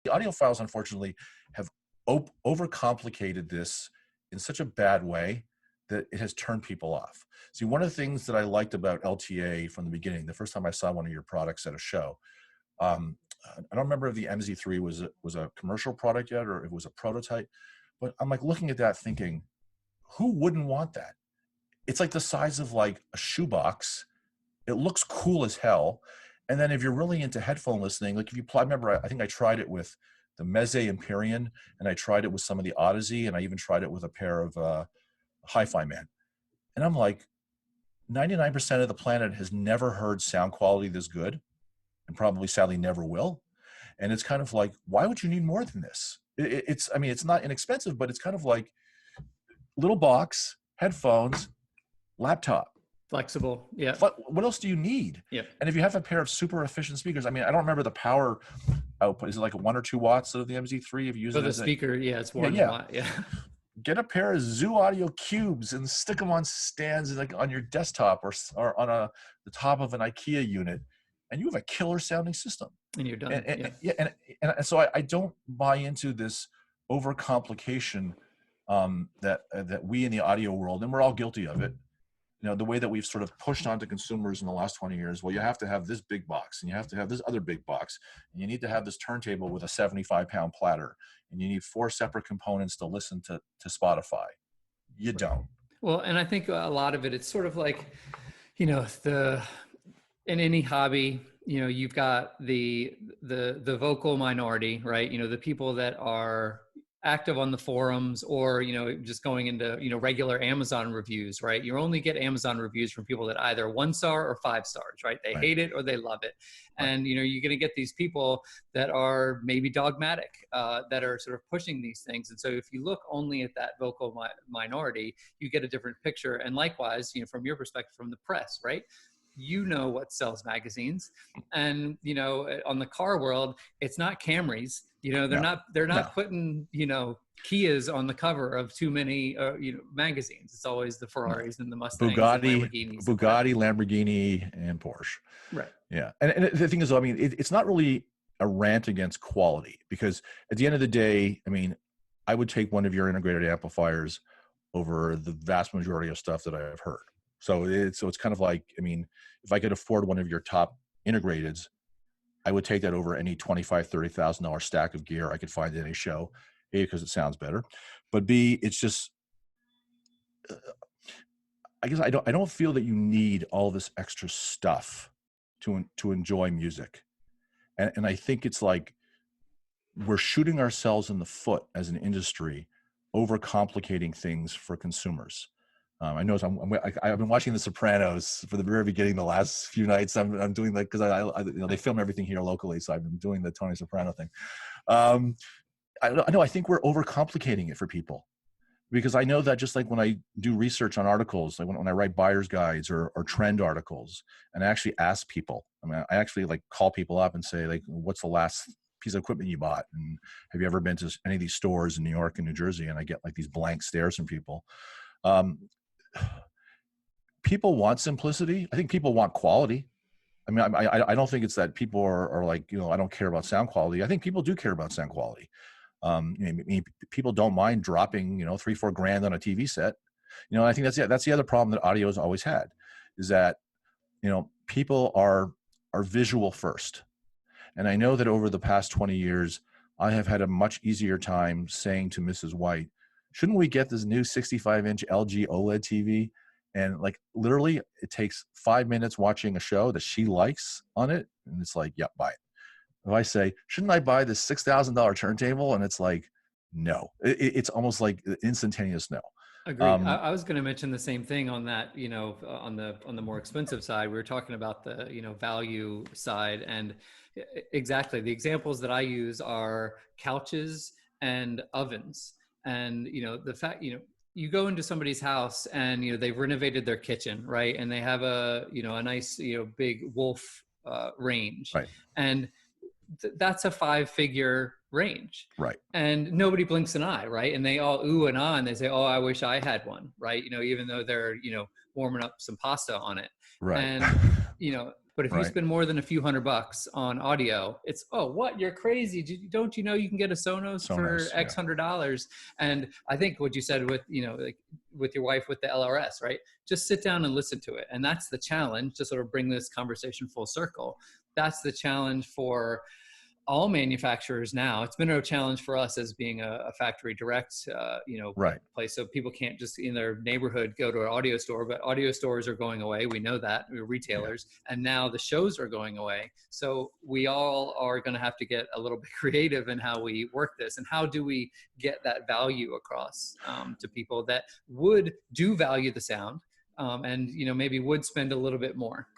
audiophiles, unfortunately, have overcomplicated this in such a bad way that it has turned people off. See, one of the things that I liked about LTA from the beginning, the first time I saw one of your products at a show, I don't remember if the MZ3 was a commercial product yet or if it was a prototype, but I'm like looking at that thinking, who wouldn't want that? It's like the size of like a shoebox. It looks cool as hell. And then if you're really into headphone listening, like if you I remember, I think I tried it with the Meze Empyrean, and I tried it with some of the Odyssey, and I even tried it with a pair of HIFI Man. And I'm like, 99% of the planet has never heard sound quality this good, and probably sadly never will. And it's kind of like, why would you need more than this? I mean, it's not inexpensive, but it's kind of like little box, headphones, laptop. Flexible, yeah. What else do you need? Yeah. And if you have a pair of super efficient speakers, I mean, I don't remember the power output. Is it like 1 or 2 watts of the MZ3 if you use it? For the speaker, yeah, it's 1 watt, yeah. Get a pair of Zoo Audio Cubes and stick them on stands like on your desktop or on the top of an IKEA unit, and you have a killer sounding system. And you're done. And so I don't buy into this overcomplication that we in the audio world, and we're all guilty of it, you know, the way that we've sort of pushed onto consumers in the last 20 years. Well, you have to have this big box, and you have to have this other big box, and you need to have this turntable with a 75-pound platter, and you need 4 separate components to listen to Spotify. You don't. Well, and I think a lot of it, it's sort of like, you know, in any hobby, you know, you've got the vocal minority, right? You know, the people that are active on the forums, or, you know, just going into, you know, regular Amazon reviews, right? You only get Amazon reviews from people that either 1 star or 5 stars, right? They hate it or they love it. Right. And, you know, you're going to get these people that are maybe dogmatic, that are sort of pushing these things. And so if you look only at that vocal minority, you get a different picture. And likewise, you know, from your perspective, from the press, right? You know what sells magazines, and, you know, on the car world, it's not Camrys. You know, they're not putting, you know, Kias on the cover of too many, you know, magazines. It's always the Ferraris and the Mustangs, Bugatti, Lamborghini, and Porsche. Right. Yeah. And the thing is, I mean, it's not really a rant against quality, because at the end of the day, I mean, I would take one of your integrated amplifiers over the vast majority of stuff that I've heard. So it's kind of like, I mean, if I could afford one of your top integrateds, I would take that over any $25,000, $30,000 stack of gear I could find at any show. A, because it sounds better, but B, it's just, I guess I don't feel that you need all this extra stuff to enjoy music, and I think it's like we're shooting ourselves in the foot as an industry, overcomplicating things for consumers. I know I've been watching The Sopranos for the very beginning. The last few nights, I'm doing like, because I you know, they film everything here locally, so I've been doing the Tony Soprano thing. I think we're overcomplicating it for people, because I know that just like when I do research on articles, like when I write buyer's guides or trend articles, and I actually ask people. I mean, I actually like call people up and say, like, what's the last piece of equipment you bought, and have you ever been to any of these stores in New York and New Jersey? And I get like these blank stares from people. People want simplicity. I think people want quality. I mean, I don't think it's that people are like, you know, I don't care about sound quality. I think people do care about sound quality. I mean, people don't mind dropping, you know, $3-4 grand on a TV set. You know, I think that's the other problem that audio has always had, is that, you know, people are visual first. And I know that over the past 20 years, I have had a much easier time saying to Mrs. White, shouldn't we get this new 65-inch LG OLED TV? And like literally it takes 5 minutes watching a show that she likes on it, and it's like, yep, buy it. If I say, shouldn't I buy this $6,000 turntable? And it's like, no. It's almost like instantaneous no. Agreed. I was going to mention the same thing on that, you know, on the more expensive side. We were talking about the, you know, value side, and exactly the examples that I use are couches and ovens. And, you know, the fact, you know, you go into somebody's house and, you know, they've renovated their kitchen, right? And they have a, you know, a nice, you know, big Wolf range. Right. And that's a 5-figure range. Right. And nobody blinks an eye, right? And they all ooh and ah, and they say, oh, I wish I had one, right? You know, even though they're, you know, warming up some pasta on it. Right. And, you know, But if you Right. spend more than a few $100 on audio, it's, oh, what? You're crazy. Don't you know you can get a Sonos for Sonos. X Yeah. $100? And I think what you said with, like with your wife with the LRS, right? Just sit down and listen to it. And that's the challenge, to sort of bring this conversation full circle. That's the challenge for all manufacturers now. It's been a challenge for us as being a factory direct, Right. place. So people can't just in their neighborhood go to an audio store, but audio stores are going away. We know that, we're Yeah. retailers, and now the shows are going away. So we all are going to have to get a little bit creative in how we work this, and how do we get that value across to people that do value the sound, and maybe would spend a little bit more.